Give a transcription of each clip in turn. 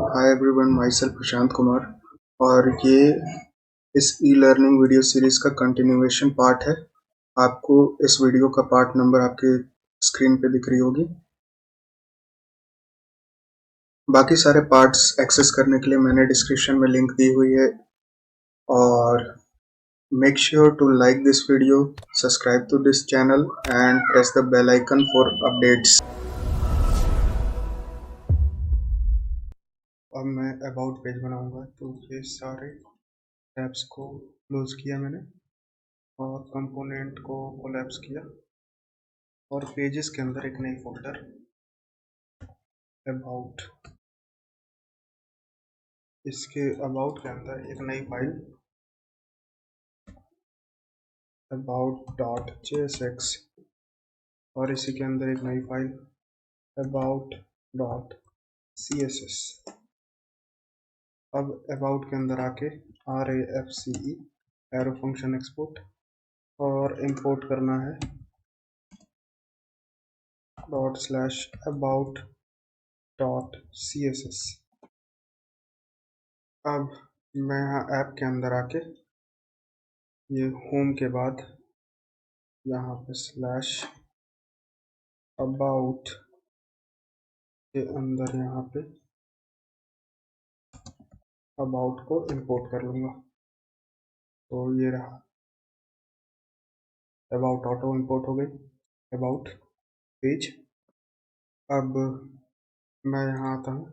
Hi everyone, my self Prashant Kumar. और ये इस ई लर्निंग वीडियो सीरीज का कंटिन्यूएशन पार्ट है। आपको इस वीडियो का पार्ट नंबर आपके स्क्रीन पे दिख रही होगी। बाकी सारे पार्ट्स एक्सेस करने के लिए मैंने डिस्क्रिप्शन में लिंक दी हुई है। और make sure to like this video, subscribe to this channel and press the bell icon for updates. अब मैं अबाउट पेज बनाऊंगा, तो ये सारे टैब्स को क्लोज किया मैंने और कंपोनेंट को कोलैप्स किया और पेजेस के अंदर एक नई फोल्डर अबाउट, इसके अबाउट के अंदर एक नई फाइल अबाउट डॉट JSX और इसी के अंदर एक नई फाइल अबाउट डॉट CSS। अब अबाउट के अंदर आके RAFCE एरो फंक्शन एक्सपोर्ट और इंपोर्ट करना है ./about डॉट CSS। अब मैं यहाँ ऐप के अंदर आके ये होम के बाद यहाँ पे /about के अंदर यहाँ पे अबाउट को इंपोर्ट कर लूँगा। तो ये रहा अबाउट, ऑटो इंपोर्ट हो गई अबाउट पेज। अब मैं यहाँ आता हूँ,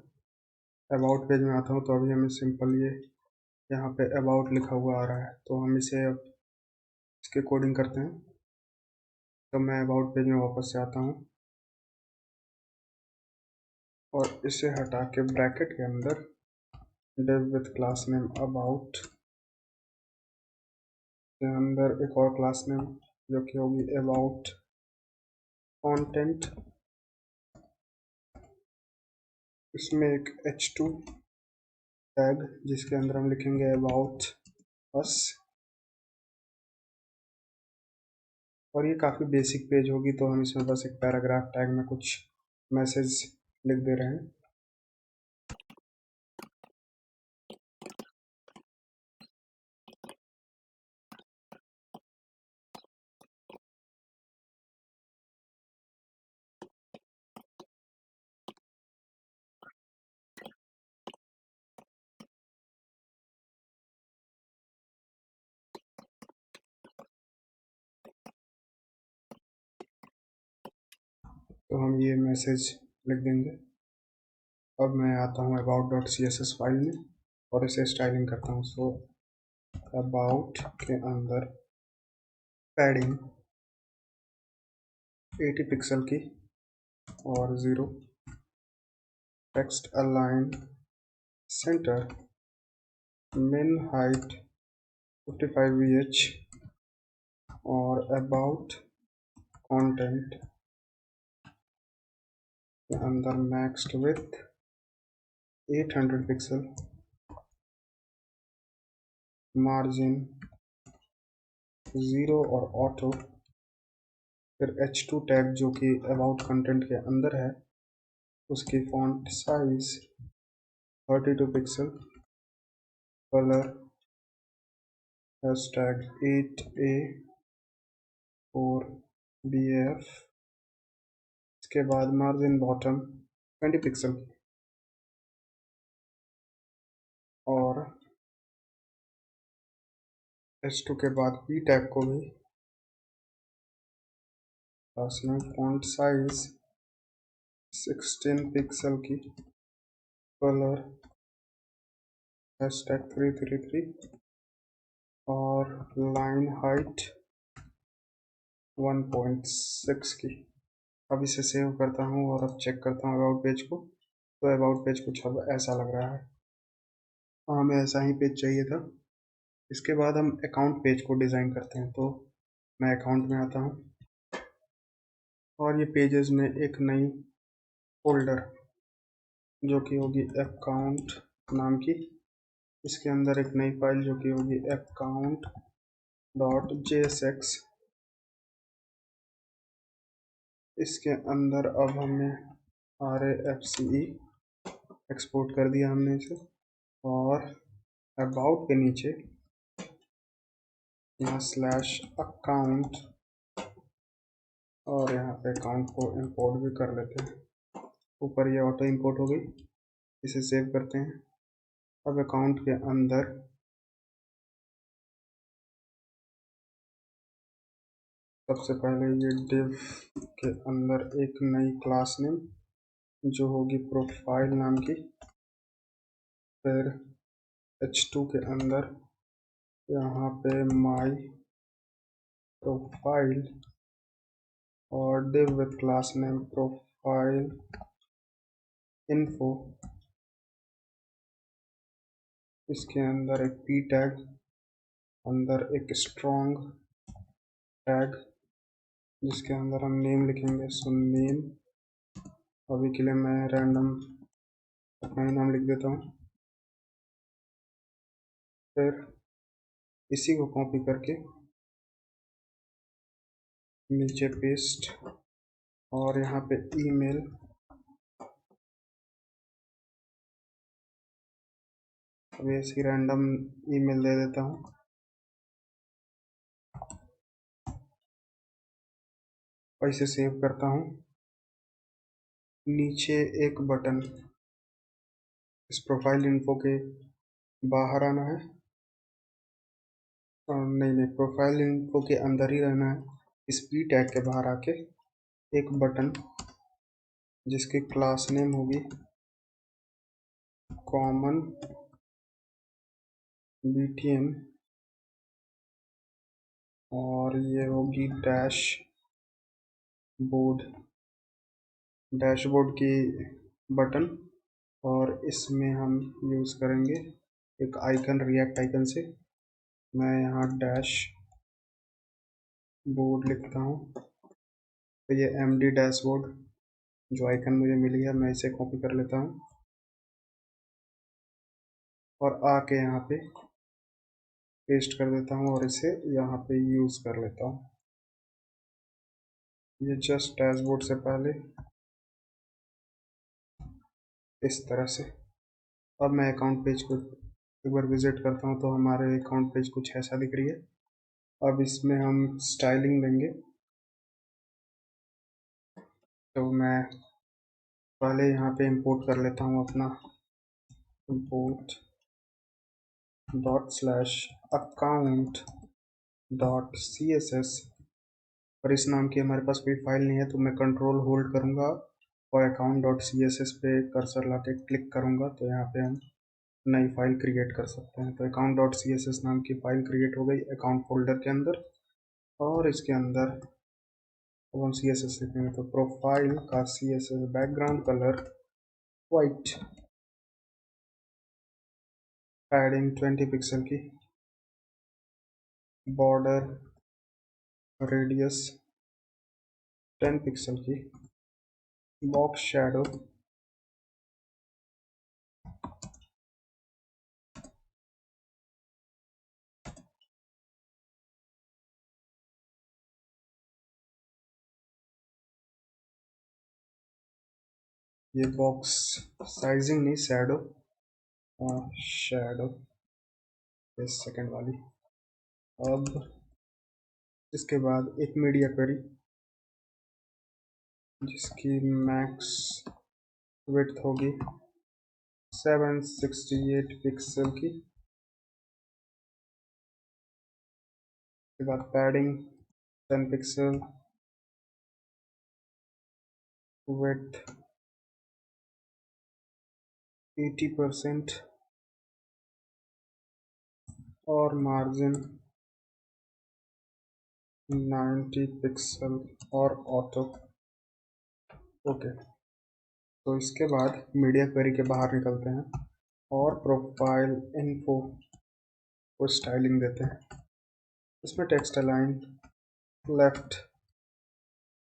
अबाउट पेज में आता हूँ, तो अभी हमें सिंपल ये यहाँ पे अबाउट लिखा हुआ आ रहा है, तो हम इसे अब इसके कोडिंग करते हैं। तो मैं अबाउट पेज में वापस से आता हूँ और इसे हटा के ब्रैकेट के अंदर div with class name about के अंदर एक और क्लास नेम जो कि होगी अबाउट कंटेंट। इसमें एक h2 टैग जिसके अंदर हम लिखेंगे अबाउट अस। और ये काफ़ी बेसिक पेज होगी, तो हम इसमें बस एक पैराग्राफ टैग में कुछ मैसेज लिख दे रहे हैं। तो हम ये मैसेज लिख देंगे। अब मैं आता हूँ अबाउट डॉट CSS फाइल में और इसे स्टाइलिंग करता हूँ। सो अबाउट के अंदर पैडिंग 80 पिक्सल की और 0, टेक्स्ट अलाइन सेंटर, मिन हाइट 55 VH और अबाउट कंटेंट के अंदर मैक्स्ड विथ 800 पिक्सल, मार्जिन 0 और ऑटो। फिर h2 टैग जो कि अबाउट कंटेंट के अंदर है, उसकी font size 32 pixel, colour #8A 4BF। इसके बाद मार्जिन बॉटम 20 पिक्सल और h2 के बाद p टैग को भी पास में फॉन्ट साइज 16 पिक्सल की, कलर #333 और लाइन हाइट 1.6 की। अब इसे सेव करता हूँ और अब चेक करता हूँ अबाउट पेज को। तो अबाउट पेज कुछ अब ऐसा लग रहा है। हमें ऐसा ही पेज चाहिए था। इसके बाद हम अकाउंट पेज को डिज़ाइन करते हैं। तो मैं अकाउंट में आता हूँ और ये पेजेस में एक नई फोल्डर जो कि होगी अकाउंट नाम की, इसके अंदर एक नई फाइल जो कि होगी अकाउंट डॉट JSX। इसके अंदर अब हमें RAFCE एक्सपोर्ट कर दिया हमने इसे। और अबाउट के नीचे यहाँ स्लैश अकाउंट, और यहाँ पे अकाउंट को इंपोर्ट भी कर लेते हैं। ऊपर ये ऑटो इंपोर्ट हो गई, इसे सेव करते हैं। अब अकाउंट के अंदर सबसे पहले ये div के अंदर एक नई क्लास नेम जो होगी प्रोफाइल नाम की। फिर h2 के अंदर यहाँ पे माई प्रोफाइल और div with class name profile info. इसके अंदर एक p टैग, अंदर एक स्ट्रॉन्ग टैग जिसके अंदर हम नेम लिखेंगे। सो नेम, अभी के लिए मैं रैंडम अपना ही नाम लिख देता हूँ। फिर इसी को कॉपी करके नीचे पेस्ट, और यहाँ पे ईमेल, अभी ऐसी रैंडम ईमेल दे देता हूँ। और इसे सेव करता हूँ। नीचे एक बटन, इस प्रोफाइल इन्फो के बाहर आना है, नहीं, प्रोफाइल इन्फो के अंदर ही रहना है। इस पी टैग के बाहर आके एक बटन जिसकी क्लास नेम होगी कॉमन BTN, और ये होगी डैशबोर्ड की बटन। और इसमें हम यूज़ करेंगे एक आइकन, रिएक्ट आइकन से। मैं यहाँ डैश बोर्ड लिखता हूँ। तो ये MD डैशबोर्ड जो आइकन मुझे मिली है, मैं इसे कॉपी कर लेता हूँ और आके यहाँ पे पेस्ट कर देता हूँ और इसे यहाँ पे यूज़ कर लेता हूँ। ये जस्ट डैशबोर्ड से पहले इस तरह से। अब मैं अकाउंट पेज को एक बार विजिट करता हूँ तो हमारे अकाउंट पेज कुछ ऐसा दिख रही है। अब इसमें हम स्टाइलिंग देंगे। तो मैं पहले यहाँ पे इंपोर्ट कर लेता हूँ अपना import ./account.css, और इस नाम की हमारे पास कोई फाइल नहीं है तो मैं कंट्रोल होल्ड करूँगा और account.css पे कर्सर ला के क्लिक करूँगा तो यहाँ पे हम नई फाइल क्रिएट कर सकते हैं। तो account.css नाम की फाइल क्रिएट हो गई अकाउंट फोल्डर के अंदर। और इसके अंदर अब हम CSS लिखेंगे तो प्रोफाइल का CSS background colour white, padding 20 pixel की, बॉर्डर रेडियस 10 पिक्सल की, बॉक्स शैडो ये बॉक्स साइजिंग नहीं, शैडो, शैडो इस सेकेंड वाली। अब इसके बाद एक मीडिया क्वेरी जिसकी मैक्स विड्थ होगी 768 पिक्सल की। उसके बाद पैडिंग 10 पिक्सल, विड्थ 80% और मार्जिन 90 पिक्सल और ऑटो। ओके, तो इसके बाद मीडिया क्वेरी के बाहर निकलते हैं और प्रोफाइल इन्फो को स्टाइलिंग देते हैं। इसमें text align left,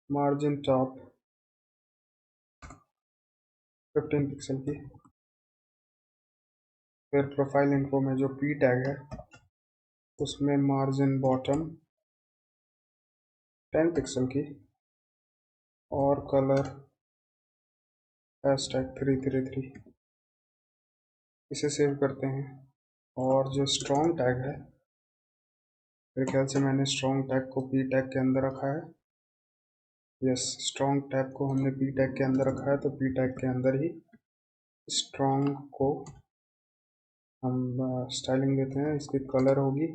margin top 15 pixel की। फिर प्रोफाइल इन्फो में जो पी टैग है उसमें मार्जिन बॉटम 10 पिक्सल की और कलर #333। इसे सेव करते हैं। और जो स्ट्रॉन्ग टैग है, मेरे ख्याल से मैंने स्ट्रॉन्ग टैग को पी टैग के अंदर रखा है। यस, स्ट्रॉन्ग टैग को हमने पी टैग के अंदर रखा है, तो पी टैग के अंदर ही स्ट्रॉन्ग को हम स्टाइलिंग देते हैं। इसकी कलर होगी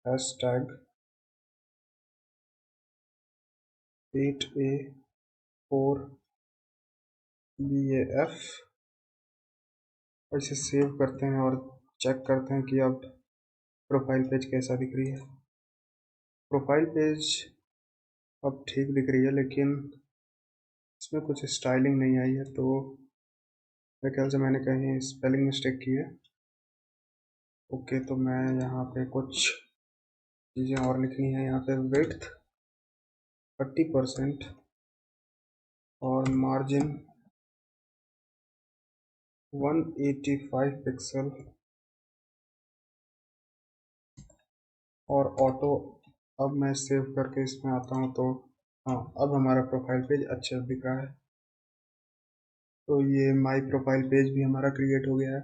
हैश टैग 8A4BAF, और इसे सेव करते हैं और चेक करते हैं कि अब प्रोफाइल पेज कैसा दिख रही है। प्रोफाइल पेज अब ठीक दिख रही है, लेकिन इसमें कुछ स्टाइलिंग नहीं आई है, तो मेरे ख्याल से मैंने कहीं स्पेलिंग मिस्टेक की है। ओके, तो मैं यहाँ पे कुछ चीज़ें और लिखनी है। यहाँ पे विड्थ 30% और मार्जिन 185 पिक्सल और ऑटो। अब मैं सेव करके इसमें आता हूँ, तो हाँ, अब हमारा प्रोफाइल पेज अच्छा दिख रहा है। तो ये माई प्रोफाइल पेज भी हमारा क्रिएट हो गया है।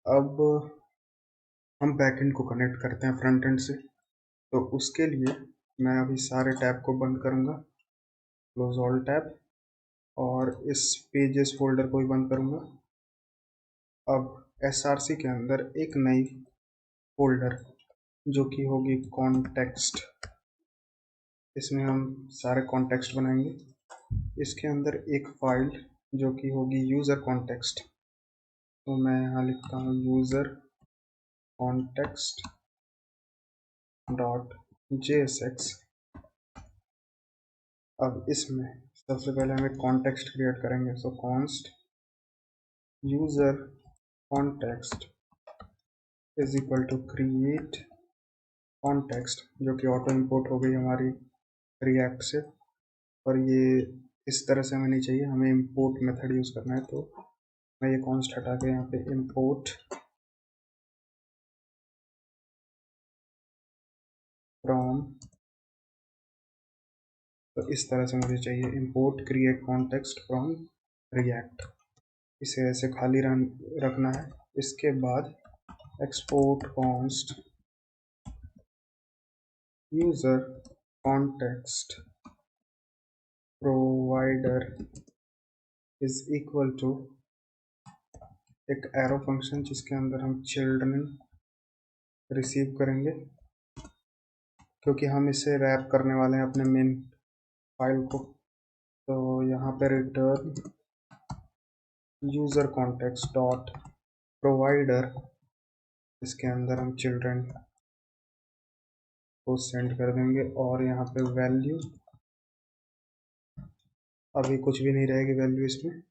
अब हम बैकएंड को कनेक्ट करते हैं फ्रंट एंड से। तो उसके लिए मैं अभी सारे टैब को बंद करूँगा, क्लोज ऑल टैब, और इस पेजेस फोल्डर को भी बंद करूँगा। अब SRC के अंदर एक नई फोल्डर जो कि होगी कॉन्टेक्स्ट, इसमें हम सारे कॉन्टेक्स्ट बनाएंगे। इसके अंदर एक फाइल जो कि होगी यूज़र कॉन्टेक्स्ट, तो मैं यहाँ लिखता हूँ यूज़र कॉन्टेक्स्ट .jsx। अब इसमें सबसे पहले हम एक कॉन्टेक्स्ट क्रिएट करेंगे। So const user context is equal to create context, जो कि ऑटो इंपोर्ट हो गई हमारी रिएक्ट से। और ये इस तरह से हमें नहीं चाहिए, हमें इंपोर्ट मेथड यूज़ करना है। तो मैं ये कॉन्स्ट हटा के यहाँ पे इंपोर्ट फ्रॉम, तो इस तरह से मुझे चाहिए import create context from React. इसे ऐसे खाली रखना है। इसके बाद export const user context provider is equal to एक एरो फंक्शन जिसके अंदर हम चिल्ड्रन रिसीव करेंगे, क्योंकि हम इसे रैप करने वाले हैं अपने मेन फाइल को। तो यहाँ पे return user context dot provider, इसके अंदर हम चिल्ड्रन को सेंड कर देंगे। और यहाँ पे वैल्यू, अभी कुछ भी नहीं रहेगी वैल्यू इसमें,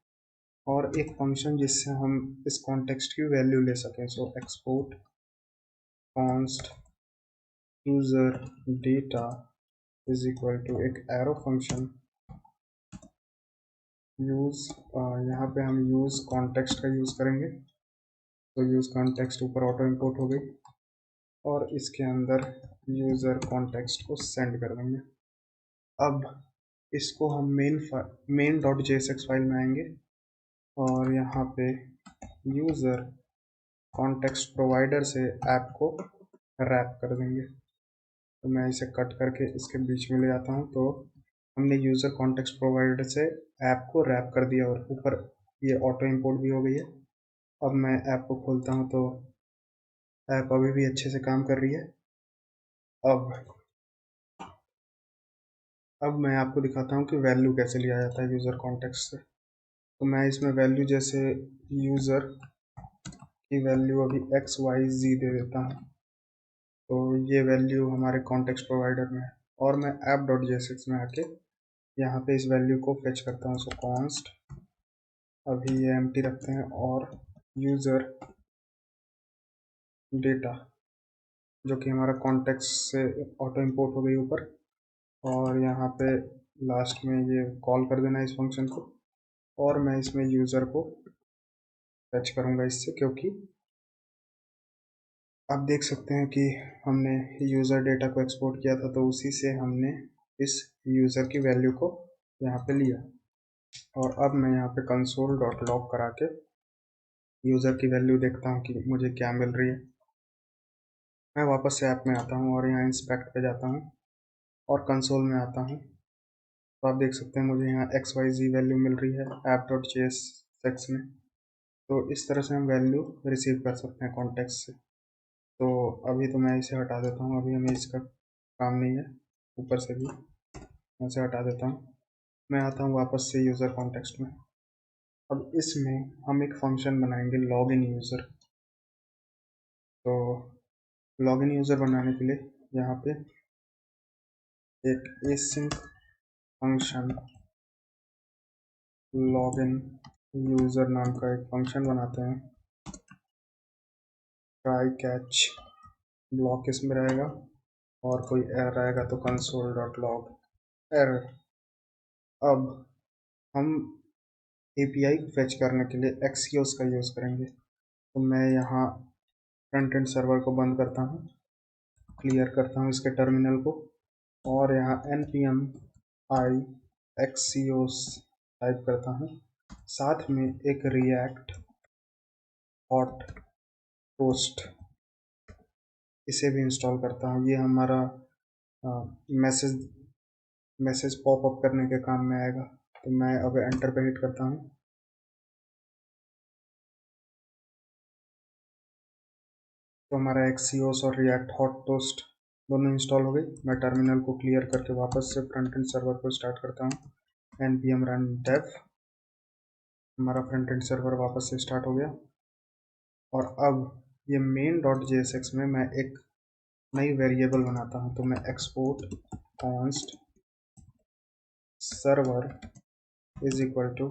और एक फंक्शन जिससे हम इस कॉन्टेक्स्ट की वैल्यू ले सकें। So export const user data is equal to एक एरो फंक्शन यूज़, यहाँ पे हम यूज़ कॉन्टेक्स्ट का यूज़ करेंगे। तो यूज़ कॉन्टेक्स्ट ऊपर ऑटो इंपोर्ट हो गई, और इसके अंदर यूज़र कॉन्टेक्स्ट को सेंड कर देंगे। अब इसको हम मेन डॉट JSX फाइल में आएंगे, और यहाँ पे यूज़र कॉन्टेक्स्ट प्रोवाइडर से ऐप को रैप कर देंगे। तो मैं इसे कट करके इसके बीच में ले आता हूँ। तो हमने यूज़र कॉन्टेक्स्ट प्रोवाइडर से ऐप को रैप कर दिया, और ऊपर ये ऑटो इंपोर्ट भी हो गई है। अब मैं ऐप को खोलता हूँ, तो ऐप अभी भी अच्छे से काम कर रही है। अब मैं आपको दिखाता हूँ कि वैल्यू कैसे लिया जाता है यूज़र कॉन्टेक्स्ट से। तो मैं इसमें वैल्यू जैसे यूज़र की वैल्यू अभी XYZ दे देता हूँ, तो ये वैल्यू हमारे कॉन्टेक्स्ट प्रोवाइडर में है। और मैं ऐप डॉट JSX में आके यहाँ पे इस वैल्यू को फेच करता हूँ। सो कॉन्स्ट, अभी ये एम्प्टी रखते हैं, और यूज़र डेटा, जो कि हमारा कॉन्टेक्स्ट से ऑटो इंपोर्ट हो गई ऊपर, और यहाँ पे लास्ट में ये कॉल कर देना इस फंक्शन को। और मैं इसमें यूज़र को फेच करूँगा इससे, क्योंकि आप देख सकते हैं कि हमने यूज़र डेटा को एक्सपोर्ट किया था, तो उसी से हमने इस यूज़र की वैल्यू को यहाँ पे लिया। और अब मैं यहाँ पे कंसोल डॉट लॉग करा के यूज़र की वैल्यू देखता हूँ कि मुझे क्या मिल रही है। मैं वापस से ऐप में आता हूँ और यहाँ इंस्पेक्ट पे जाता हूँ और कंसोल में आता हूँ, तो आप देख सकते हैं मुझे यहाँ XYZ वैल्यू मिल रही है ऐप डॉट JS सेक्शन में। तो इस तरह से हम वैल्यू रिसीव कर सकते हैं कॉन्टेक्स्ट से। तो अभी तो मैं इसे हटा देता हूँ, अभी हमें इसका काम नहीं है। ऊपर से भी मैं इसे हटा देता हूँ। मैं आता हूँ वापस से यूज़र कॉन्टेक्स्ट में। अब इसमें हम एक फंक्शन बनाएंगे लॉग इन यूज़र। तो लॉग इन यूज़र बनाने के लिए यहाँ पे एक async function log in user नाम का एक फंक्शन बनाते हैं। ट्राई कैच ब्लॉक इसमें रहेगा और कोई एरर आएगा तो कंसोल डॉट लॉग एरर। अब हम API फेच करने के लिए Axios का यूज़ करेंगे। तो मैं यहाँ फ्रंट एंड सर्वर को बंद करता हूँ, क्लियर करता हूँ इसके टर्मिनल को और यहाँ npm i Axios टाइप करता हूँ। साथ में एक रिएक्ट हॉट टोस्ट इसे भी इंस्टॉल करता हूँ। ये हमारा मैसेज पॉपअप करने के काम में आएगा। तो मैं अब एंटर पे हिट करता हूँ। तो हमारा Axios और रिएक्ट हॉट टोस्ट दोनों इंस्टॉल हो गई। मैं टर्मिनल को क्लियर करके वापस से फ्रंट एंड सर्वर को स्टार्ट करता हूँ। npm run dev, हमारा फ्रंट एंड सर्वर वापस से स्टार्ट हो गया। और अब ये मेन डॉट JSX में मैं एक नई वेरिएबल बनाता हूँ। तो मैं export const server is equal to,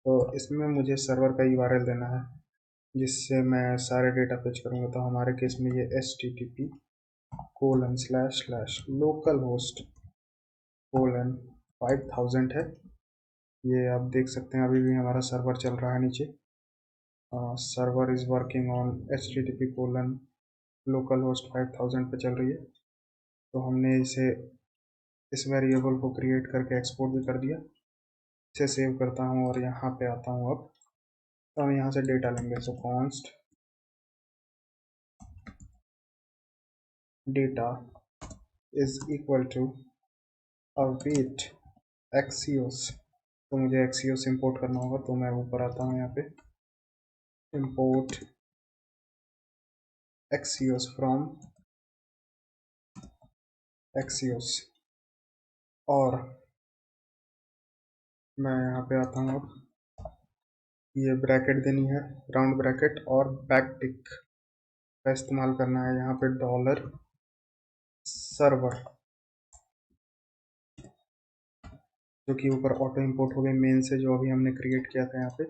तो इसमें मुझे सर्वर का URL देना है जिससे मैं सारे डेटा फेच करूँगा। तो हमारे केस में ये http://localhost:5000 है। ये आप देख सकते हैं अभी भी हमारा सर्वर चल रहा है नीचे। Server is working on http://localhost 5000 पे चल रही है। तो हमने इसे इस वेरिएबल को क्रिएट करके एक्सपोर्ट भी कर दिया। इसे सेव करता हूँ और यहाँ पे आता हूँ। अब तो हम यहाँ से डेटा लेंगे। So const data is equal to await Axios। तो मुझे Axios इंपोर्ट करना होगा। तो मैं ऊपर आता हूँ, यहाँ पे इंपोर्ट Axios फ्रॉम Axios और मैं यहाँ पे आता हूँ। अब ये ब्रैकेट देनी है, राउंड ब्रैकेट, और बैक टिक का इस्तेमाल करना है। यहाँ पे डॉलर सर्वर जो कि ऊपर ऑटो इंपोर्ट हो गई मेन से, जो अभी हमने क्रिएट किया था यहाँ पे,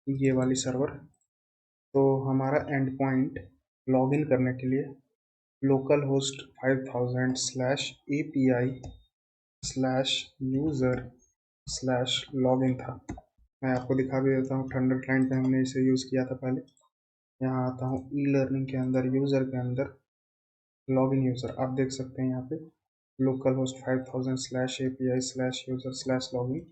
ये वाली सर्वर। तो हमारा एंड पॉइंट लॉग इन करने के लिए लोकल होस्ट 5000/API/user/login था। मैं आपको दिखा भी देता हूँ। थंडर क्लाइंट पे हमने इसे यूज़ किया था पहले। यहाँ आता हूँ ई लर्निंग के अंदर, यूज़र के अंदर, लॉग इन यूज़र। आप देख सकते हैं यहाँ पे लोकल होस्ट 5000/API/user/login।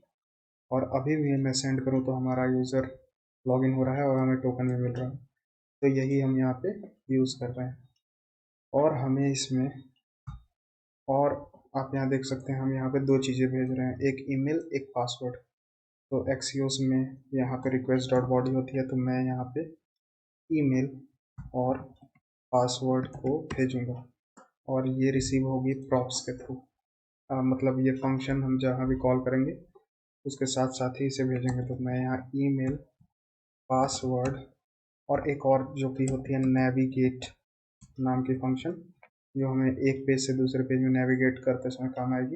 और अभी भी मैं सेंड करूँ तो हमारा यूज़र लॉगिन हो रहा है और हमें टोकन भी मिल रहा है। तो यही हम यहाँ पे यूज़ कर रहे हैं। और हमें इसमें, और आप यहाँ देख सकते हैं हम यहाँ पे दो चीज़ें भेज रहे हैं, एक ईमेल, एक पासवर्ड। तो Axios में यहाँ पे रिक्वेस्ट डॉट बॉडी होती है, तो मैं यहाँ पे ईमेल और पासवर्ड को भेजूँगा और ये रिसीव होगी प्रॉप्स के थ्रू। मतलब ये फंक्शन हम जहाँ भी कॉल करेंगे उसके साथ साथ ही इसे भेजेंगे। तो मैं यहाँ ईमेल, पासवर्ड और एक और जो कि होती है नेविगेट नाम की फंक्शन, जो हमें एक पेज से दूसरे पेज में नेविगेट करते समय काम आएगी,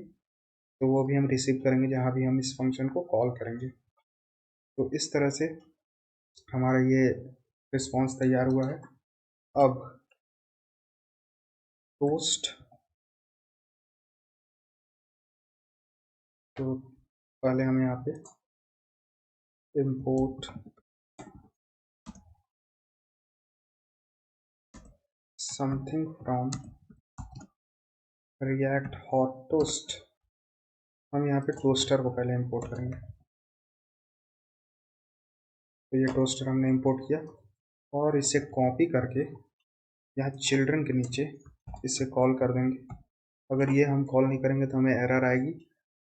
तो वो भी हम रिसीव करेंगे जहाँ भी हम इस फंक्शन को कॉल करेंगे। तो इस तरह से हमारा ये रिस्पॉन्स तैयार हुआ है। अब टोस्ट, तो पहले हम यहाँ पे import something from react hot toast, हम यहाँ पे टोस्टर को पहले इंपोर्ट करेंगे। तो ये टोस्टर हमने इंपोर्ट किया और इसे कॉपी करके यहाँ चिल्ड्रन के नीचे इसे कॉल कर देंगे। अगर ये हम कॉल नहीं करेंगे तो हमें एरर आएगी,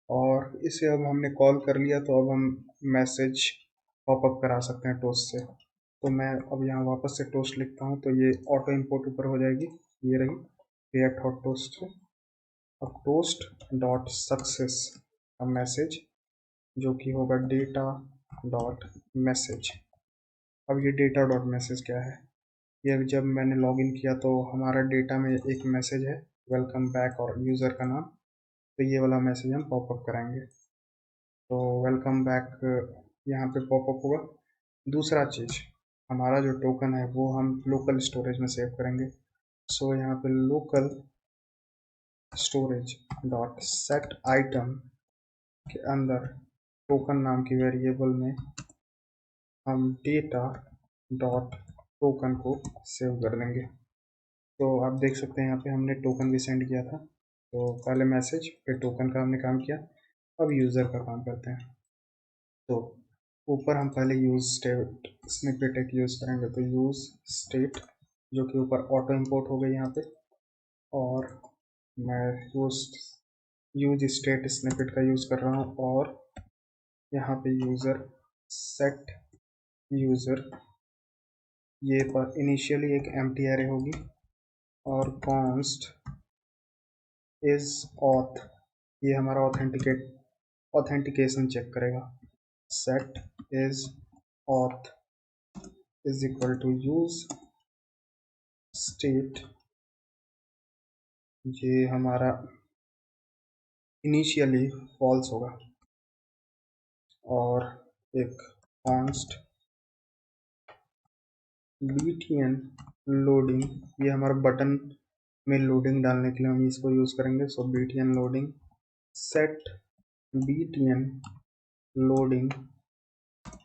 और इसे अब हमने कॉल कर लिया तो अब हम मैसेज पॉपअप करा सकते हैं टोस्ट से। तो मैं अब यहाँ वापस से टोस्ट लिखता हूँ तो ये ऑटो इंपोर्ट ऊपर हो जाएगी, ये रही क्रिएट हॉट टोस्ट। अब टोस्ट डॉट सक्सेस का मैसेज जो कि होगा डेटा डॉट मैसेज। अब ये डेटा डॉट मैसेज क्या है, ये जब मैंने लॉगिन किया तो हमारा डेटा में एक मैसेज है वेलकम बैक और यूज़र का नाम, तो ये वाला मैसेज हम पॉपअप कराएंगे। तो वेलकम बैक यहाँ पे पॉपअप होगा। दूसरा चीज़, हमारा जो टोकन है वो हम लोकल स्टोरेज में सेव करेंगे। सो यहाँ पे local storage dot set item के अंदर टोकन नाम की वेरिएबल में हम डेटा डॉट टोकन को सेव कर देंगे। तो आप देख सकते हैं यहाँ पे हमने टोकन भी सेंड किया था। तो पहले मैसेज फिर टोकन का हमने काम किया, अब यूज़र का काम करते हैं। तो ऊपर हम पहले यूज़ स्टेट स्निपेट एक यूज़ करेंगे, तो यूज़ स्टेट जो कि ऊपर ऑटो इंपोर्ट हो गई यहाँ पे, और मैं यूज स्टेट स्निपेट का यूज़ कर रहा हूँ, और यहाँ पे यूज़र सेट यूज़र ये पर इनिशियली एक एम्प्टी एरे होगी, और कॉन्स्ट इज ऑथ ये हमारा ऑथेंटिकेशन चेक करेगा। Set is auth is equal to use state, ये हमारा इनिशियली फॉल्स होगा, और एक कॉन्स्ट btn लोडिंग ये हमारा बटन में लोडिंग डालने के लिए हम इसको यूज़ करेंगे। So btn loading set btn loading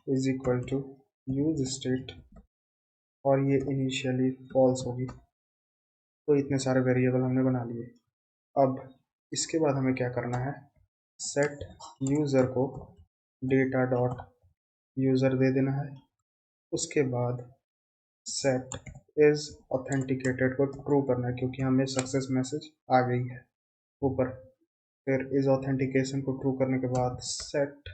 is equal to use state, और ये इनिशियली फॉल्स होगी। तो इतने सारे वेरिएबल हमने बना लिए। अब इसके बाद हमें क्या करना है, सेट यूज़र को डेटा डॉट यूज़र दे देना है। उसके बाद सेट इज ऑथेंटिकेटेड को ट्रू करना है क्योंकि हमें सक्सेस मैसेज आ गई है ऊपर। फिर इज ऑथेंटिकेशन को ट्रू करने के बाद सेट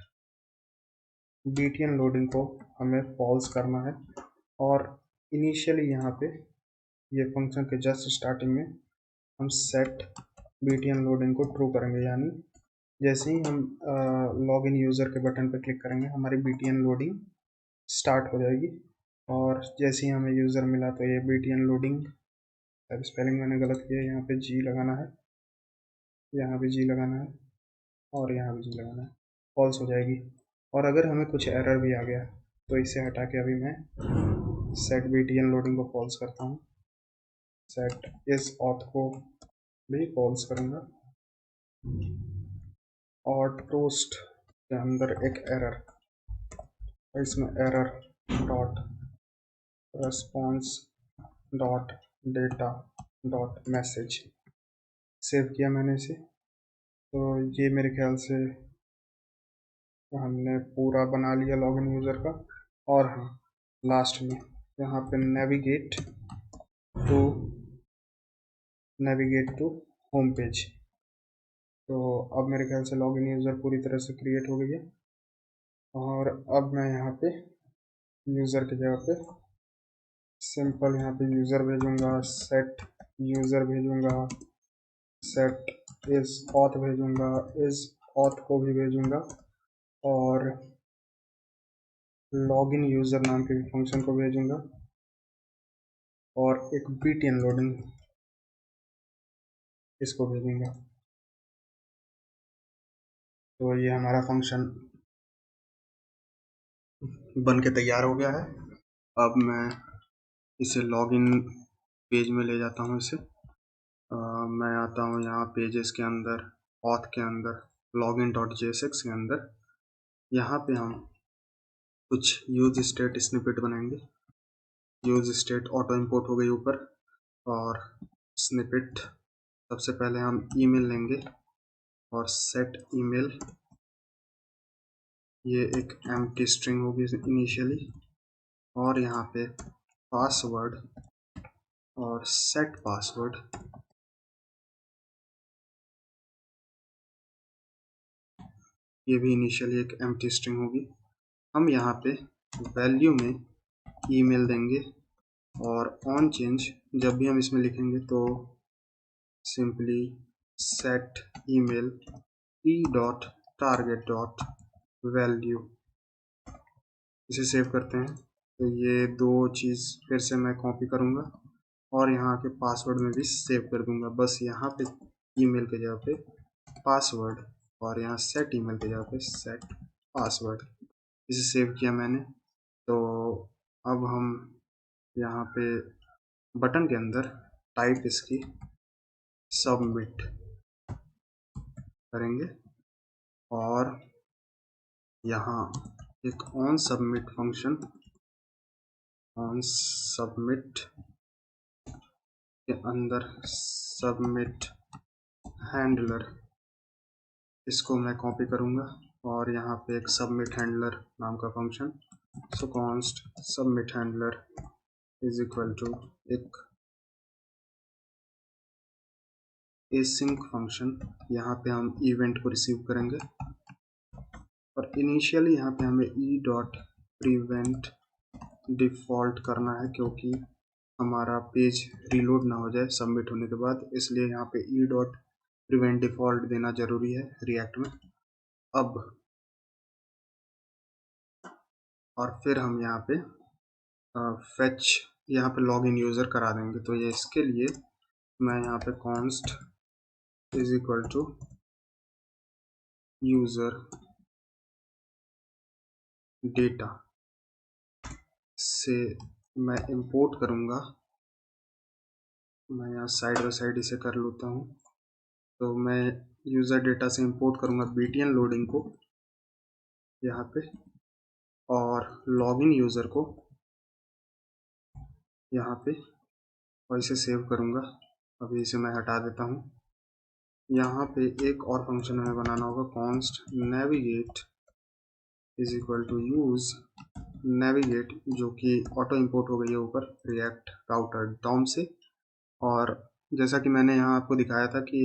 btn लोडिंग को हमें फॉल्स करना है, और इनिशियली यहाँ पे ये फंक्शन के जस्ट स्टार्टिंग में हम सेट btn लोडिंग को ट्रू करेंगे, यानी जैसे ही हम लॉगिन यूज़र के बटन पर क्लिक करेंगे हमारी btn लोडिंग स्टार्ट हो जाएगी। और जैसे ही हमें यूज़र मिला तो ये btn लोडिंग, स्पेलिंग मैंने गलत किया, यहाँ पे जी लगाना है, यहाँ भी जी लगाना है, और यहाँ भी जी लगाना है, फॉल्स हो जाएगी। और अगर हमें कुछ एरर भी आ गया तो इसे हटा के अभी मैं सेट btn लोडिंग को फॉल्स करता हूँ, सेट इस ऑथ को भी फॉल्स करूँगा, और टोस्ट के अंदर एक एरर, इसमें error dot response dot data dot message save किया मैंने इसे। तो ये मेरे ख्याल से हमने पूरा बना लिया लॉगिन यूज़र का। और हाँ, लास्ट में यहाँ पे नेविगेट टू होम पेज। तो अब मेरे ख्याल से लॉगिन यूज़र पूरी तरह से क्रिएट हो गई है, और अब मैं यहाँ पे यूज़र की जगह पे सिंपल यहाँ पे यूज़र भेजूंगा, सेट यूज़र भेजूंगा, सेट इस ऑथ भेजूंगा, इस ऑथ को भी भेजूंगा, और लॉगिन यूज़र नाम के फंक्शन को भेजूंगा, और एक btn लोडिंग इसको भेजूंगा। तो ये हमारा फंक्शन बन के तैयार हो गया है। अब मैं इसे लॉगिन पेज में ले जाता हूँ इसे। मैं आता हूँ यहाँ पेजेस के अंदर, ऑथ के अंदर, लॉगिन डॉट JSX के अंदर, यहाँ पे हम कुछ यूज स्टेट स्निपेट बनाएंगे। यूज स्टेट ऑटो इंपोर्ट हो गई ऊपर, और स्निपेट सबसे पहले हम ईमेल लेंगे, और सेट ईमेल ये एक एम्प्टी स्ट्रिंग होगी इनिशियली, और यहाँ पे पासवर्ड और सेट पासवर्ड, ये भी इनिशियली एक एम्प्टी स्ट्रिंग होगी। हम यहाँ पे वैल्यू में ईमेल देंगे और ऑन चेंज जब भी हम इसमें लिखेंगे तो simply set email E dot target dot value, इसे सेव करते हैं। तो ये दो चीज़ फिर से मैं कॉपी करूँगा और यहाँ के पासवर्ड में भी सेव कर दूँगा। बस यहाँ पे ईमेल के जगह पे पासवर्ड और यहाँ सेट ईमेल के जगह पे सेट पासवर्ड, इसे सेव किया मैंने। तो अब हम यहाँ पे बटन के अंदर टाइप इसकी सबमिट करेंगे और यहाँ एक on submit function, on submit के अंदर सबमिट हैंडलर, इसको मैं कॉपी करूँगा और यहाँ पे एक सबमिट हैंडलर नाम का function, so const submit handler is equal to एक एसिंक फंक्शन, यहाँ पे हम इवेंट को रिसीव करेंगे और इनिशियली यहाँ पे हमें ई डॉट प्रिवेंट डिफ़ॉल्ट करना है क्योंकि हमारा पेज रीलोड ना हो जाए सबमिट होने के बाद, इसलिए यहाँ पे ई डॉट प्रिवेंट डिफ़ॉल्ट देना ज़रूरी है रिएक्ट में। अब और फिर हम यहाँ पे फेच, यहाँ पे लॉगिन यूज़र करा देंगे। तो ये इसके लिए मैं यहाँ पे const is equal to user data से मैं इंपोर्ट करूँगा, मैं यहाँ साइड बाई साइड इसे कर लेता हूँ। तो मैं यूज़र डेटा से इंपोर्ट करूँगा बीटीएन लोडिंग को यहाँ पे और लॉगिन यूज़र को यहाँ पे, और इसे सेव करूँगा। अभी इसे मैं हटा देता हूँ। यहाँ पे एक और फंक्शन हमें बनाना होगा, const navigate is equal to use navigate, जो कि ऑटो इंपोर्ट हो गई है ऊपर रिएक्ट राउटर डॉम से। और जैसा कि मैंने यहाँ आपको दिखाया था कि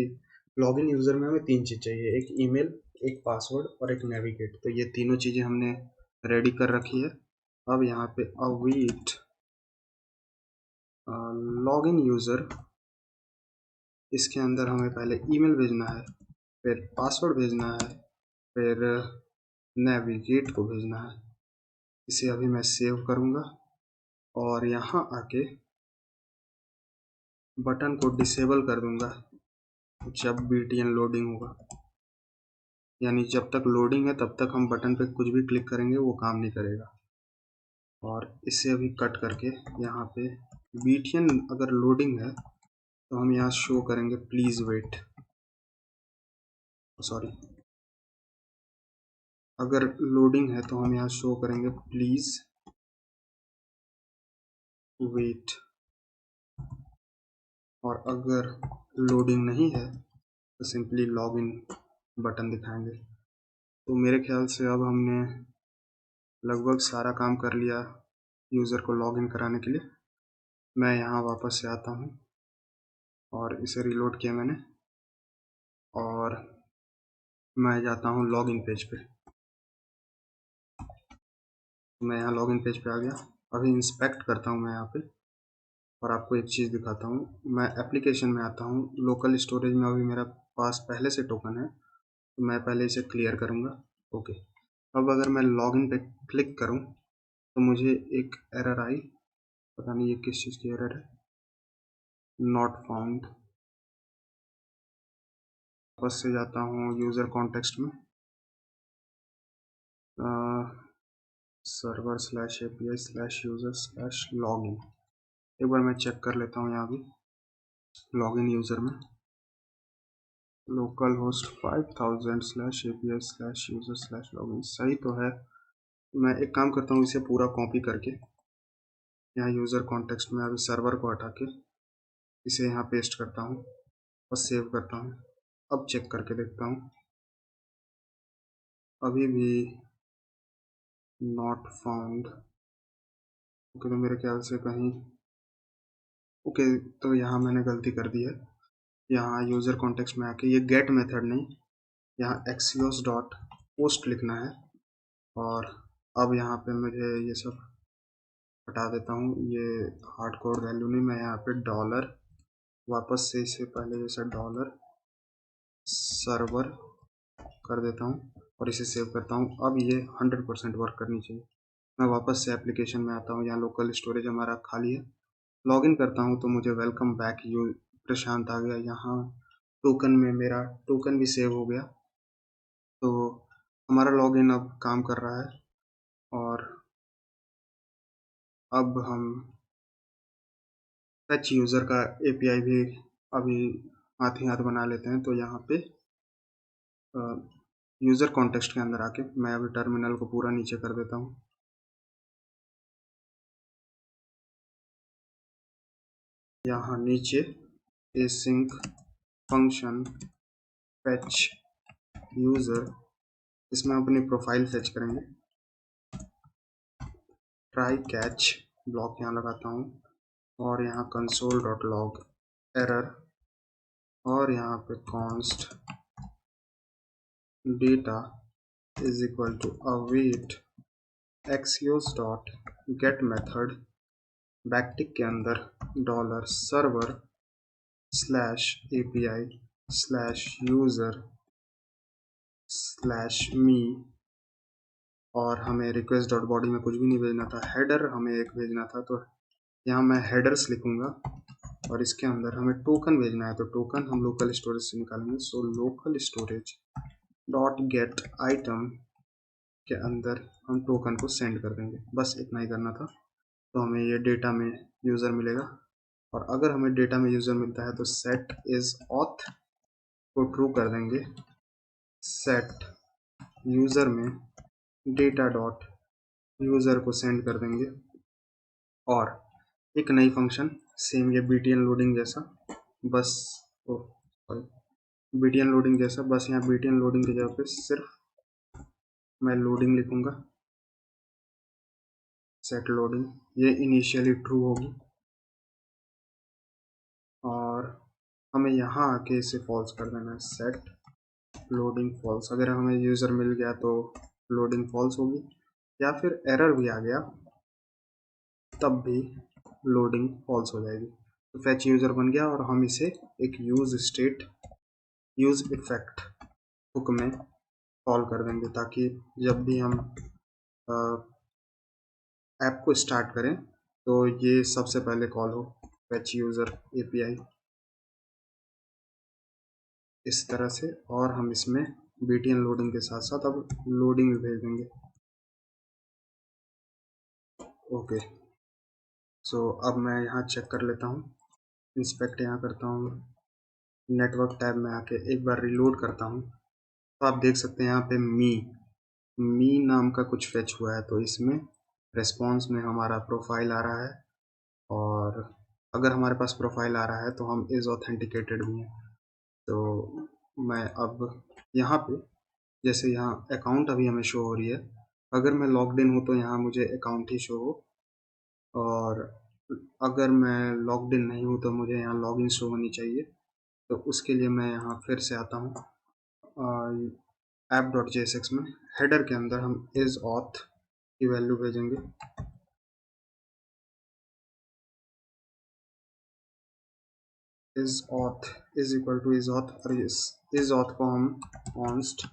लॉगिन यूज़र में हमें तीन चीज़ चाहिए, एक ईमेल, एक पासवर्ड और एक नेविगेट। तो ये तीनों चीज़ें हमने रेडी कर रखी है। अब यहाँ पे अवेट लॉगिन यूज़र, इसके अंदर हमें पहले ईमेल भेजना है, फिर पासवर्ड भेजना है, फिर नेविगेट को भेजना है। इसे अभी मैं सेव करूँगा और यहाँ आके बटन को डिसेबल कर दूँगा जब बीटीएन लोडिंग होगा, यानी जब तक लोडिंग है तब तक हम बटन पे कुछ भी क्लिक करेंगे वो काम नहीं करेगा। और इसे अभी कट करके यहाँ पे बीटीएन अगर लोडिंग है तो हम यहाँ शो करेंगे प्लीज़ वेट, सॉरी, अगर लोडिंग है तो हम यहाँ शो करेंगे प्लीज़ वेट, और अगर लोडिंग नहीं है तो सिंपली लॉगिन बटन दिखाएंगे। तो मेरे ख्याल से अब हमने लगभग सारा काम कर लिया यूज़र को लॉगिन कराने के लिए। मैं यहाँ वापस से आता हूँ और इसे रिलोड किया मैंने और मैं जाता हूँ लॉगिन पेज पे। मैं यहाँ लॉगिन पेज पे आ गया। अभी इंस्पेक्ट करता हूँ मैं यहाँ पे और आपको एक चीज़ दिखाता हूँ। मैं एप्लीकेशन में आता हूँ, लोकल स्टोरेज में अभी मेरा पास पहले से टोकन है तो मैं पहले इसे क्लियर करूँगा। ओके, अब अगर मैं लॉगिन पे क्लिक करूँ तो मुझे एक एरर आई, पता नहीं ये किस चीज़ की एरर है, नॉट फाउंड। वापस से जाता हूँ यूज़र कॉन्टेक्स्ट में, server slash API slash user slash login. एक बार मैं चेक कर लेता हूँ यहाँ भी लॉगिन यूज़र में, local host 5000 slash API slash user slash login सही तो है। मैं एक काम करता हूँ, इसे पूरा कॉपी करके यहाँ यूज़र कॉन्टेक्स्ट में अभी सर्वर को हटा के इसे यहाँ पेस्ट करता हूँ और सेव करता हूँ। अब चेक करके देखता हूँ, अभी भी नॉट फाउंड। ओके, तो मेरे ख्याल से कहीं ओके, तो यहाँ मैंने गलती कर दी है। यहाँ यूज़र कॉन्टेक्स्ट में आके ये गेट मेथड नहीं, यहाँ एक्सियोस डॉट पोस्ट लिखना है। और अब यहाँ पे मुझे ये सब हटा देता हूँ, ये हार्डकोर वैल्यू नहीं, मैं यहाँ पे डॉलर वापस से इसे पहले जैसा डॉलर सर्वर कर देता हूँ और इसे सेव करता हूँ। अब ये 100% वर्क करनी चाहिए। मैं वापस से एप्लीकेशन में आता हूँ, यहाँ लोकल स्टोरेज हमारा खाली है। लॉगिन करता हूँ तो मुझे वेलकम बैक यू प्रशांत आ गया। यहाँ टोकन में मेरा टोकन भी सेव हो गया, तो हमारा लॉगिन अब काम कर रहा है। और अब हम टच यूज़र का एपीआई भी अभी हाथ ही हाथ बना लेते हैं। तो यहाँ पे यूज़र कॉन्टेक्स्ट के अंदर आके मैं अभी टर्मिनल को पूरा नीचे कर देता हूँ। यहाँ नीचे एसिंक फंक्शन फैच यूज़र, इसमें अपनी प्रोफाइल फेच करेंगे। ट्राई कैच ब्लॉक यहाँ लगाता हूँ और यहाँ कंसोल डॉट लॉग एरर और यहाँ पे const data is equal to await axios dot get method backtick के अंदर dollar server slash API slash user slash me. और हमें रिक्वेस्ट डॉट बॉडी में कुछ भी नहीं भेजना था, हेडर हमें एक भेजना था, तो यहाँ मैं हेडर्स लिखूंगा और इसके अंदर हमें टोकन भेजना है। तो टोकन हम लोकल स्टोरेज से निकालेंगे। So local storage dot gate item के अंदर हम टोकन को सेंड कर देंगे। बस इतना ही करना था। तो हमें ये डेटा में यूज़र मिलेगा। और अगर हमें डेटा में यूज़र मिलता है तो सेट इज ऑथ को ट्रू कर देंगे। सेट यूज़र में डेटा डॉट यूज़र को सेंड कर देंगे। और एक नई फंक्शन सेम ये बीटीएन लोडिंग जैसा, बस बीटीएन लोडिंग जैसा, बस यहाँ बीटीएन लोडिंग की जगह पे सिर्फ मैं लोडिंग लिखूंगा। सेट लोडिंग, ये इनिशियली ट्रू होगी और हमें यहाँ आके इसे फॉल्स कर देना है। सेट लोडिंग फॉल्स, अगर हमें यूज़र मिल गया तो लोडिंग फॉल्स होगी, या फिर एरर भी आ गया तब भी लोडिंग फॉल्स हो जाएगी। तो फैच यूज़र बन गया और हम इसे एक use state use effect hook में कॉल कर देंगे, ताकि जब भी हम ऐप को स्टार्ट करें तो ये सबसे पहले कॉल हो, फैच यूज़र एपीआई इस तरह से। और हम इसमें बीटीएन लोडिंग के साथ साथ अब लोडिंग भी भेज देंगे। ओके, सो अब मैं यहाँ चेक कर लेता हूँ, इंस्पेक्ट यहाँ करता हूँ, नेटवर्क टैब में आके एक बार रिलोड करता हूँ। तो आप देख सकते हैं यहाँ पे मी नाम का कुछ फेच हुआ है। तो इसमें रेस्पॉन्स में हमारा प्रोफाइल आ रहा है, और अगर हमारे पास प्रोफाइल आ रहा है तो हम इज़ ऑथेंटिकेटेड भी हैं। तो मैं अब यहाँ पे जैसे यहाँ अकाउंट अभी हमें शो हो रही है, अगर मैं लॉग्ड इन हूँ तो यहाँ मुझे अकाउंट ही शो हो, और अगर मैं लॉग्ड इन नहीं हूँ तो मुझे यहाँ लॉगिन शो होनी चाहिए। तो उसके लिए मैं यहाँ फिर से आता हूँ ऐप डॉट जेएसएक्स में, हेडर के अंदर हम इज ऑथ की वैल्यू भेजेंगे। Is auth is equal to is auth, और इज ऑथ को हम const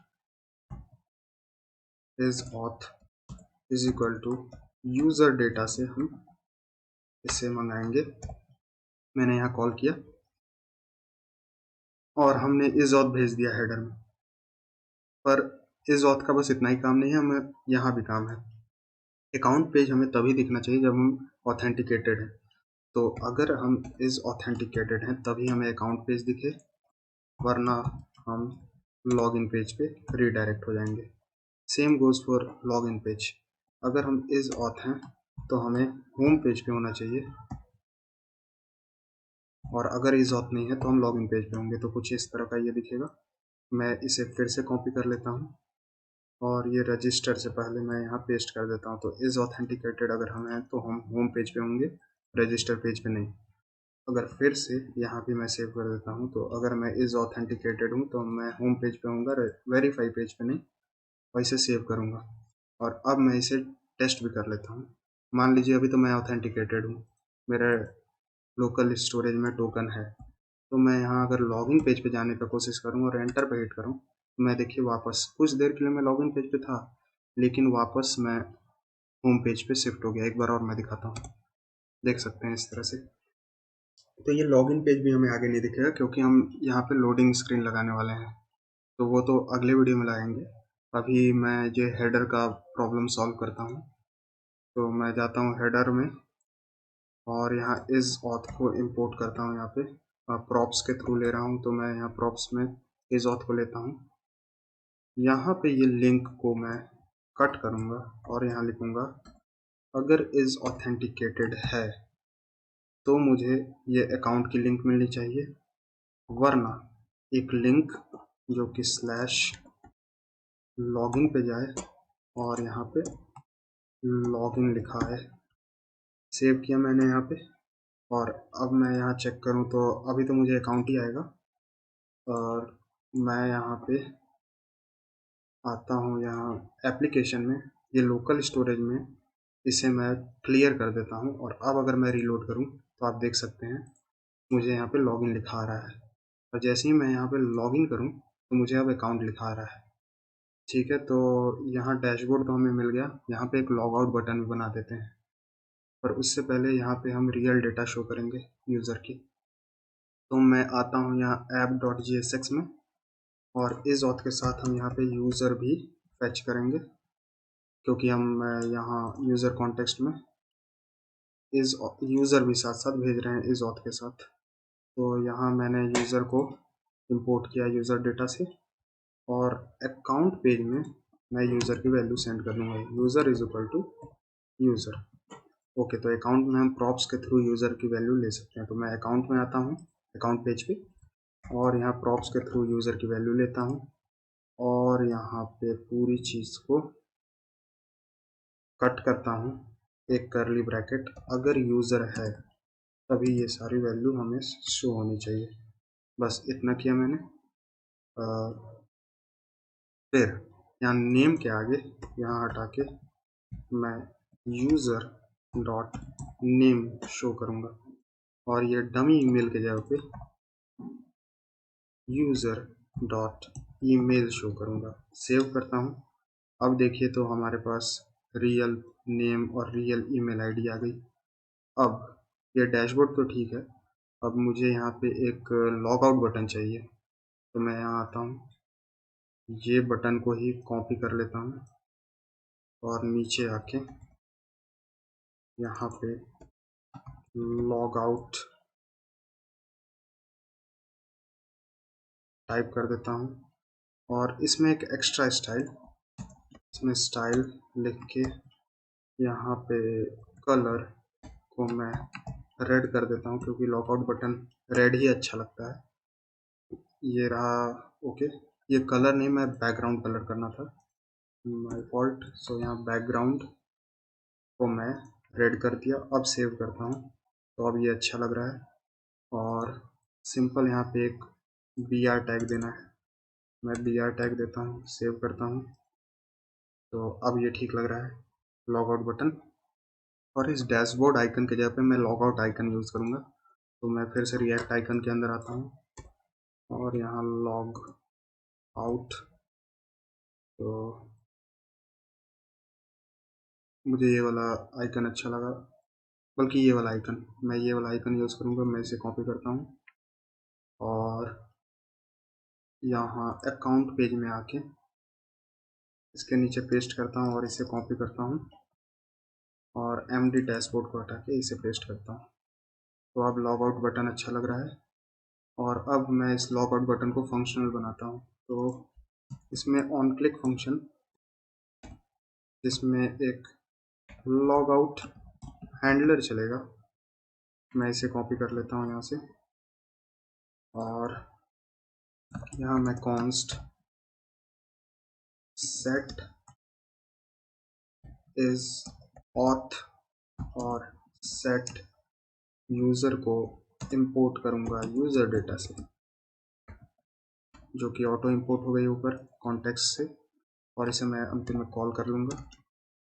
is auth is equal to user data से हम इसे मंगाएंगे। मैंने यहाँ कॉल किया और हमने इज ऑथ भेज दिया हेडर में। पर इज ऑथ का बस इतना ही काम नहीं है, हमें यहाँ भी काम है। अकाउंट पेज हमें तभी दिखना चाहिए जब हम ऑथेंटिकेटेड हैं। तो अगर हम इज ऑथेंटिकेटेड हैं तभी हमें अकाउंट पेज दिखे, वरना हम लॉगिन पेज पे रीडायरेक्ट हो जाएंगे। Same goes for login page, अगर हम इज ऑथ हैं तो हमें होम पेज पे होना चाहिए, और अगर इज ऑथ नहीं है तो हम लॉगिन पेज पे होंगे। तो कुछ इस तरह का ये दिखेगा। मैं इसे फिर से कॉपी कर लेता हूँ और ये रजिस्टर से पहले मैं यहाँ पेस्ट कर देता हूँ। तो इज़ ऑथेंटिकेटेड अगर हम हैं तो हम होम पेज पे होंगे, रजिस्टर पेज पे नहीं। अगर फिर से यहाँ भी मैं सेव कर देता हूँ, तो अगर मैं इज़ ऑथेंटिकेटेड हूँ तो मैं होम पेज पे होऊंगा, वेरीफाई पेज पे नहीं। वैसे सेव करूँगा और अब मैं इसे टेस्ट भी कर लेता हूँ। मान लीजिए अभी तो मैं ऑथेंटिकेटेड हूँ, मेरे लोकल स्टोरेज में टोकन है। तो मैं यहाँ अगर लॉगिन पेज पे जाने का कोशिश करूँ और एंटर पे हिट करूँ, तो मैं देखिए वापस कुछ देर के लिए मैं लॉगिन पेज पे था, लेकिन वापस मैं होम पेज पे शिफ्ट हो गया। एक बार और मैं दिखाता हूँ, देख सकते हैं इस तरह से। तो ये लॉगिन पेज भी हमें आगे नहीं दिखेगा, क्योंकि हम यहाँ पे लोडिंग स्क्रीन लगाने वाले हैं, तो वो तो अगले वीडियो में लगाएंगे। अभी मैं ये हेडर का प्रॉब्लम सॉल्व करता हूँ। तो मैं जाता हूँ हेडर में और यहाँ इस ऑथ को इंपोर्ट करता हूँ। यहाँ पे प्रॉप्स के थ्रू ले रहा हूँ, तो मैं यहाँ प्रॉप्स में इस ऑथ को लेता हूँ। यहाँ पे ये लिंक को मैं कट करूँगा और यहाँ लिखूँगा अगर इज ऑथेंटिकेटेड है तो मुझे ये अकाउंट की लिंक मिलनी चाहिए, वरना एक लिंक जो कि स्लैश लॉगिन पे जाए और यहाँ पे लॉगिन लिखा है, सेव किया मैंने यहाँ पे। और अब मैं यहाँ चेक करूँ तो अभी तो मुझे अकाउंट ही आएगा। और मैं यहाँ पे आता हूँ, यहाँ एप्लीकेशन में, ये लोकल स्टोरेज में इसे मैं क्लियर कर देता हूँ। और अब अगर मैं रीलोड करूँ तो आप देख सकते हैं मुझे यहाँ पे लॉगिन लिखा आ रहा है। और जैसे ही मैं यहाँ पे लॉगिन करूँ तो मुझे अब अकाउंट लिखा आ रहा है। ठीक है, तो यहाँ डैशबोर्ड तो हमें मिल गया, यहाँ पे एक लॉग आउट बटन भी बना देते हैं। पर उससे पहले यहाँ पे हम रियल डेटा शो करेंगे यूज़र की। तो मैं आता हूँ यहाँ app.jsx में और इस ऑथ के साथ हम यहाँ पे यूज़र भी फैच करेंगे, क्योंकि हम यहाँ यूज़र कॉन्टेक्स्ट में इस यूज़र भी साथ साथ भेज रहे हैं इस ऑथ के साथ। तो यहाँ मैंने यूज़र को इंपोर्ट किया यूज़र डेटा से, और अकाउंट पेज में मैं यूज़र की वैल्यू सेंड कर दूँगा, user is equal to user. Okay, तो अकाउंट में हम प्रॉप्स के थ्रू यूज़र की वैल्यू ले सकते हैं। तो मैं अकाउंट में आता हूँ, अकाउंट पेज पे, और यहाँ प्रॉप्स के थ्रू यूज़र की वैल्यू लेता हूँ और यहाँ पे पूरी चीज़ को कट करता हूँ, एक करली ब्रैकेट, अगर यूज़र है तभी ये सारी वैल्यू हमें शो होनी चाहिए। बस इतना किया मैंने। फिर यहाँ नेम के आगे यहाँ हटा के मैं यूज़र डॉट नेम शो करूँगा, और ये डमी ईमेल के जगह पे यूज़र डॉट ईमेल शो करूँगा। सेव करता हूँ। अब देखिए तो हमारे पास रियल नेम और रियल ईमेल आईडी आ गई। अब ये डैशबोर्ड तो ठीक है, अब मुझे यहाँ पे एक लॉग आउट बटन चाहिए। तो मैं यहाँ आता हूँ, ये बटन को ही कॉपी कर लेता हूँ और नीचे आके यहाँ पे लॉग आउट टाइप कर देता हूँ। और इसमें एक एक्स्ट्रा स्टाइल, इसमें स्टाइल लिख के यहाँ पे कलर को मैं रेड कर देता हूँ, क्योंकि लॉगआउट बटन रेड ही अच्छा लगता है। ये रहा। ओके, ये कलर नहीं, मैं बैकग्राउंड कलर करना था, माय फॉल्ट। सो यहाँ बैकग्राउंड को मैं रेड कर दिया। अब सेव करता हूँ तो अब ये अच्छा लग रहा है। और सिंपल यहाँ पे एक बी आर टैग देना है, मैं बी आर टैग देता हूँ, सेव करता हूँ। तो अब ये ठीक लग रहा है, लॉग आउट बटन। और इस डैशबोर्ड आइकन के जगह पे मैं लॉग आउट आइकन यूज़ करूँगा। तो मैं फिर से रिएक्ट आइकन के अंदर आता हूँ और यहाँ लॉग आउट। तो मुझे ये वाला आइकन अच्छा लगा, बल्कि ये वाला आइकन, मैं ये वाला आइकन यूज़ करूँगा। मैं इसे कॉपी करता हूँ और यहाँ अकाउंट पेज में आके इसके नीचे पेस्ट करता हूँ और इसे कॉपी करता हूँ और MD डैशबोर्ड को हटा के इसे पेस्ट करता हूँ। तो अब लॉग आउट बटन अच्छा लग रहा है। और अब मैं इस लॉग आउट बटन को फंक्शनल बनाता हूँ। तो इसमें ऑन क्लिक फंक्शन, जिसमें एक लॉग आउट हैंडलर चलेगा, मैं इसे कॉपी कर लेता हूँ यहाँ से। और यहाँ मैं कॉन्स्ट सेट इज ऑथ और सेट यूज़र को इंपोर्ट करूँगा यूज़र डेटा से, जो कि ऑटो इंपोर्ट हो गई ऊपर कॉन्टेक्स्ट से, और इसे मैं अंतिम में कॉल कर लूँगा।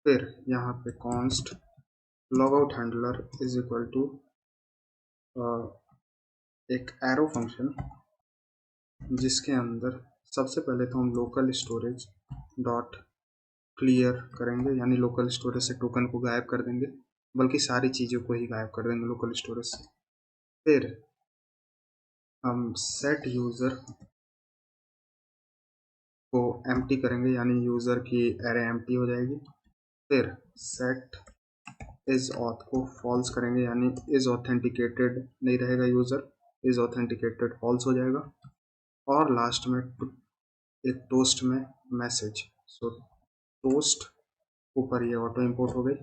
फिर यहाँ पे const logout handler is equal to एक एरो फंक्शन, जिसके अंदर सबसे पहले तो हम लोकल स्टोरेज डॉट क्लियर करेंगे, यानी लोकल स्टोरेज से टोकन को गायब कर देंगे, बल्कि सारी चीज़ों को ही गायब कर देंगे लोकल स्टोरेज से। फिर हम सेट यूज़र को एम्प्टी करेंगे, यानी यूज़र की एरे एम्प्टी हो जाएगी। फिर सेट इज ऑथ को फॉल्स करेंगे, यानी इज ऑथेंटिकेटेड नहीं रहेगा यूज़र, इज ऑथेंटिकेटेड फॉल्स हो जाएगा। और लास्ट में एक टोस्ट में मैसेज, सो टोस्ट ऊपर ये ऑटो इंपोर्ट हो गई,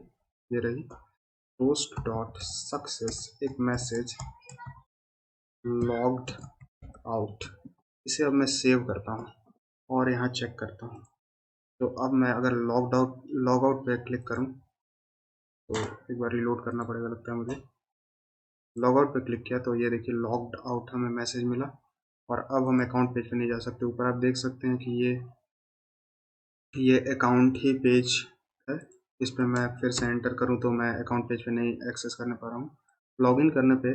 ये रही टोस्ट डॉट सक्सेस एक मैसेज लॉग्ड आउट। इसे अब मैं सेव करता हूँ और यहाँ चेक करता हूँ। तो अब मैं अगर लॉग आउट पे क्लिक करूँ तो एक बार रिलोड करना पड़ेगा लगता है मुझे। लॉग आउट पे क्लिक किया तो ये देखिए लॉग्ड आउट हमें मैसेज मिला, और अब हम अकाउंट पेज पे नहीं जा सकते। ऊपर आप देख सकते हैं कि ये अकाउंट ही पेज है, इस पर मैं फिर से एंटर करूं तो मैं अकाउंट पेज पे नहीं एक्सेस करने पा रहा हूँ। लॉगिन करने पे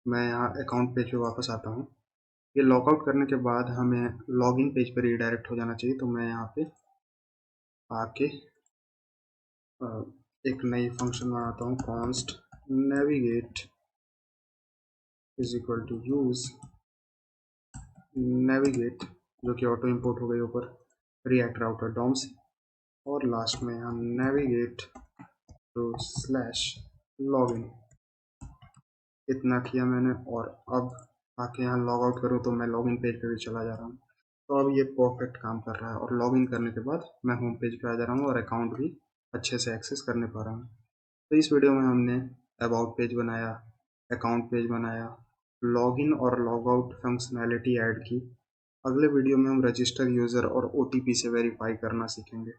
मैं यहाँ अकाउंट पेज पे वापस आता हूँ। ये लॉगआउट करने के बाद हमें लॉगिन पेज पे रीडायरेक्ट हो जाना चाहिए, तो मैं यहाँ पे आके एक नई फंक्शन बनाता हूँ, const navigate is equal to use navigate, जो कि ऑटो इंपोर्ट हो गई ऊपर रिएक्ट राउटर डॉम से, और लास्ट में हम नेविगेट टू स्लैश लॉगिन। इतना किया मैंने, और अब आके यहाँ लॉग आउट करूँ तो मैं लॉगिन पेज पे भी चला जा रहा हूँ। तो अब ये परफेक्ट काम कर रहा है, और लॉगिन करने के बाद मैं होम पेज पे आ जा रहा हूँ और अकाउंट भी अच्छे से एक्सेस करने पा रहा हूँ। तो इस वीडियो में हमने अबाउट पेज बनाया, अकाउंट पेज बनाया, लॉगिन और लॉग आउट फंक्शनैलिटी ऐड की। अगले वीडियो में हम रजिस्टर यूज़र और OTP से वेरीफाई करना सीखेंगे।